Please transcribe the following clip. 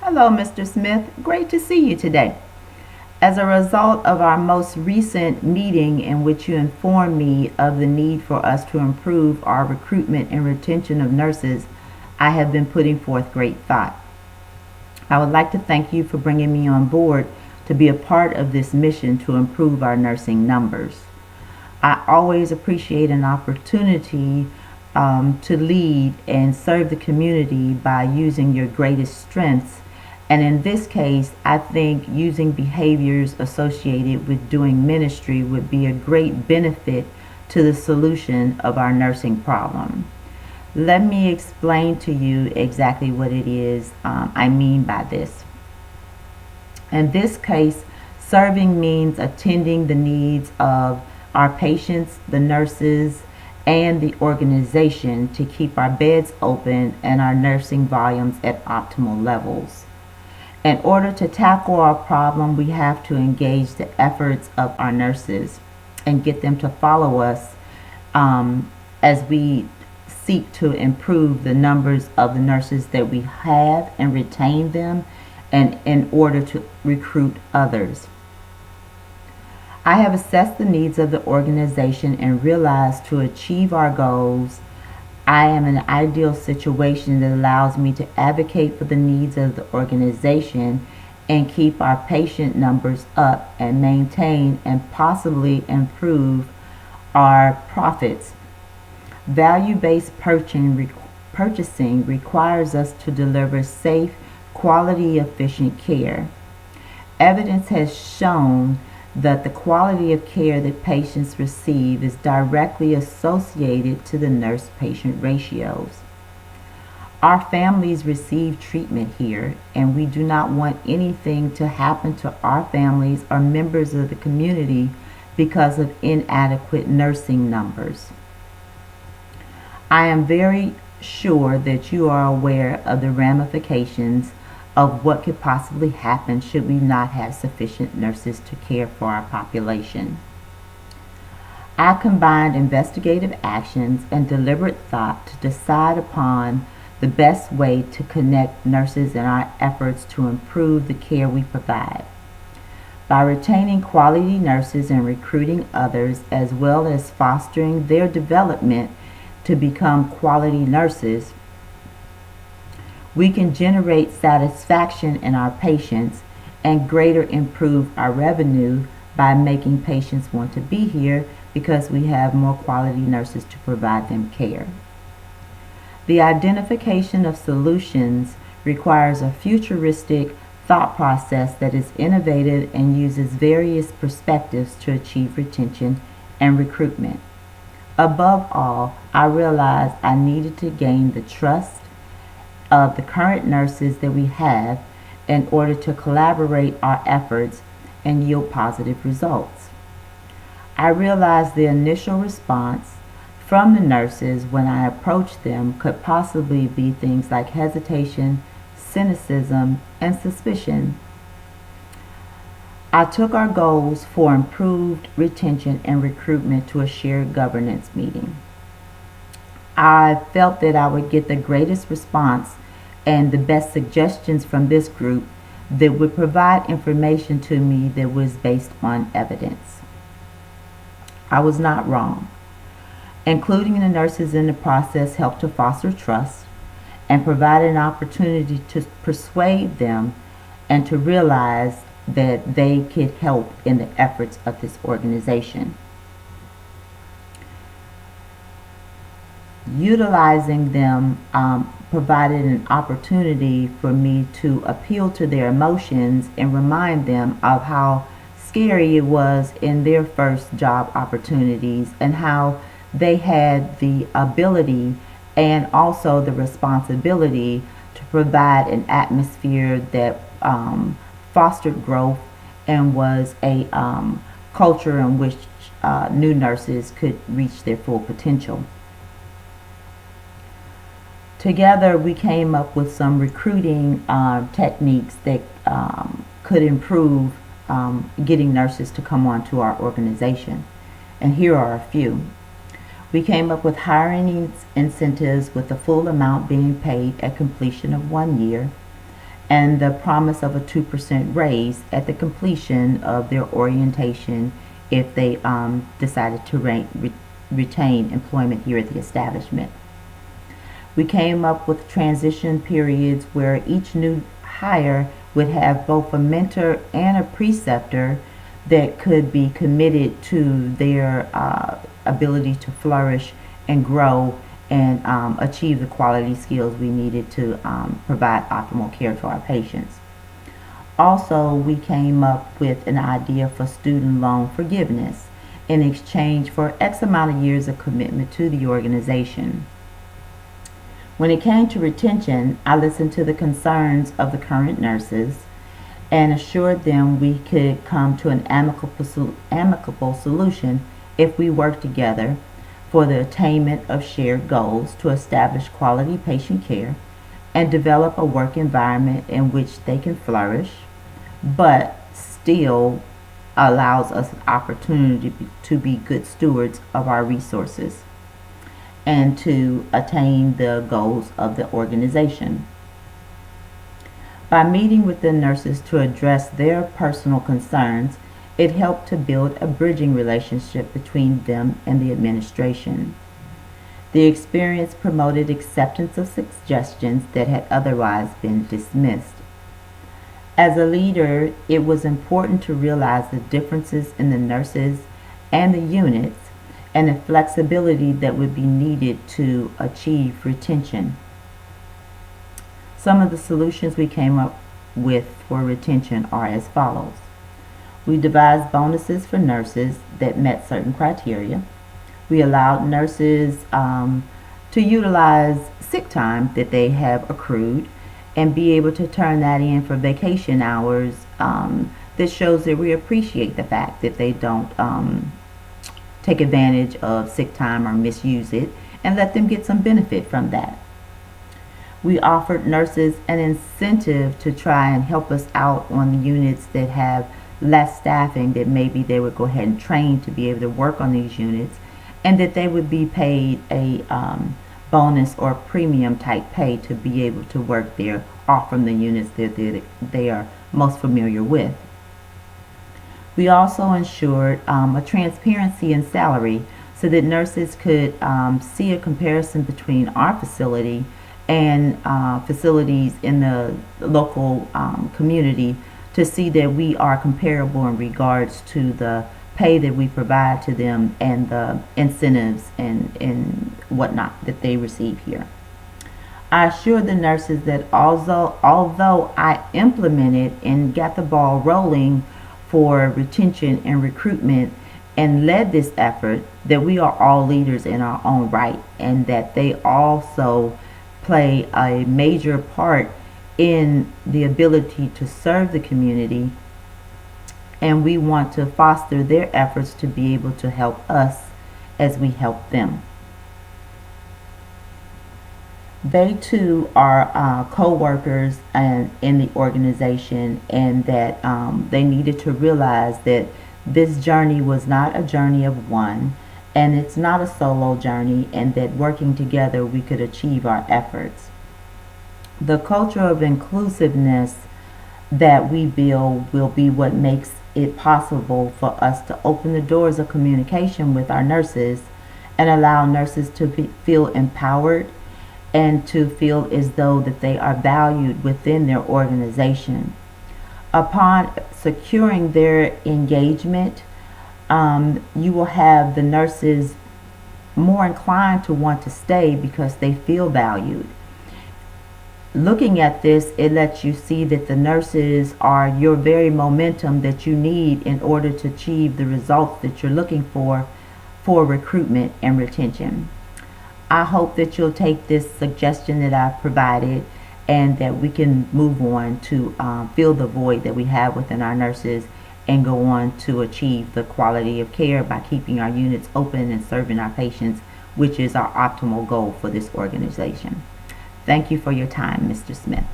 Hello, Mr. Smith. Great to see you today. As a result of our most recent meeting in which you informed me of the need for us to improve our recruitment and retention of nurses, I have been putting forth great thought. I would like to thank you for bringing me on board to be a part of this mission to improve our nursing numbers. I always appreciate an opportunity to lead and serve the community by using your greatest strengths. And in this case, I think using behaviors associated with doing ministry would be a great benefit to the solution of our nursing problem. Let me explain to you exactly what it is I mean by this. In this case, serving means attending the needs of our patients, the nurses, and the organization to keep our beds open and our nursing volumes at optimal levels. In order to tackle our problem, we have to engage the efforts of our nurses and get them to follow us as we seek to improve the numbers of the nurses that we have and retain them, and in order to recruit others. I have assessed the needs of the organization and realized to achieve our goals, I am in an ideal situation that allows me to advocate for the needs of the organization and keep our patient numbers up and maintain and possibly improve our profits. Value-based purchasing requires us to deliver safe, quality, efficient care. Evidence has shown that the quality of care that patients receive is directly associated to the nurse-patient ratios. Our families receive treatment here, and we do not want anything to happen to our families or members of the community because of inadequate nursing numbers. I am very sure that you are aware of the ramifications of what could possibly happen should we not have sufficient nurses to care for our population. I combined investigative actions and deliberate thought to decide upon the best way to connect nurses in our efforts to improve the care we provide. By retaining quality nurses and recruiting others, as well as fostering their development to become quality nurses, we can generate satisfaction in our patients and greater improve our revenue by making patients want to be here because we have more quality nurses to provide them care. The identification of solutions requires a futuristic thought process that is innovative and uses various perspectives to achieve retention and recruitment. Above all, I realized I needed to gain the trust of the current nurses that we have in order to collaborate our efforts and yield positive results. I realized the initial response from the nurses when I approached them could possibly be things like hesitation, cynicism, and suspicion. I took our goals for improved retention and recruitment to a shared governance meeting. I felt that I would get the greatest response and the best suggestions from this group that would provide information to me that was based on evidence. I was not wrong. Including the nurses in the process helped to foster trust and provide an opportunity to persuade them and to realize that they could help in the efforts of this organization. Utilizing them provided an opportunity for me to appeal to their emotions and remind them of how scary it was in their first job opportunities and how they had the ability and also the responsibility to provide an atmosphere that fostered growth and was a culture in which new nurses could reach their full potential. Together, we came up with some recruiting techniques that could improve getting nurses to come on to our organization. And here are a few. We came up with hiring incentives with the full amount being paid at completion of 1 year, and the promise of a 2% raise at the completion of their orientation if they decided to retain employment here at the establishment. We came up with transition periods where each new hire would have both a mentor and a preceptor that could be committed to their ability to flourish and grow and achieve the quality skills we needed to provide optimal care to our patients. Also, we came up with an idea for student loan forgiveness in exchange for X amount of years of commitment to the organization. When it came to retention, I listened to the concerns of the current nurses and assured them we could come to an amicable solution if we work together for the attainment of shared goals to establish quality patient care and develop a work environment in which they can flourish, but still allows us an opportunity to be good stewards of our resources and to attain the goals of the organization. By meeting with the nurses to address their personal concerns, it helped to build a bridging relationship between them and the administration. The experience promoted acceptance of suggestions that had otherwise been dismissed. As a leader, it was important to realize the differences in the nurses and the units and the flexibility that would be needed to achieve retention. Some of the solutions we came up with for retention are as follows. We devised bonuses for nurses that met certain criteria. We allowed nurses to utilize sick time that they have accrued and be able to turn that in for vacation hours that shows that we appreciate the fact that they don't take advantage of sick time or misuse it, and let them get some benefit from that. We offered nurses an incentive to try and help us out on the units that have less staffing, that maybe they would go ahead and train to be able to work on these units, and that they would be paid a bonus or premium type pay to be able to work there off from the units that they are most familiar with. We also ensured a transparency in salary so that nurses could see a comparison between our facility and facilities in the local community to see that we are comparable in regards to the pay that we provide to them and the incentives and whatnot that they receive here. I assured the nurses that although I implemented and got the ball rolling for retention and recruitment and led this effort, that we are all leaders in our own right, and that they also play a major part in the ability to serve the community, and we want to foster their efforts to be able to help us as we help them. They too are co-workers in the organization, and that they needed to realize that this journey was not a journey of one, and it's not a solo journey, and that working together we could achieve our efforts. The culture of inclusiveness that we build will be what makes it possible for us to open the doors of communication with our nurses and allow nurses to feel empowered and to feel as though that they are valued within their organization. Upon securing their engagement, you will have the nurses more inclined to want to stay because they feel valued. Looking at this, it lets you see that the nurses are your very momentum that you need in order to achieve the results that you're looking for recruitment and retention. I hope that you'll take this suggestion that I've provided, and that we can move on to fill the void that we have within our nurses and go on to achieve the quality of care by keeping our units open and serving our patients, which is our optimal goal for this organization. Thank you for your time, Mr. Smith.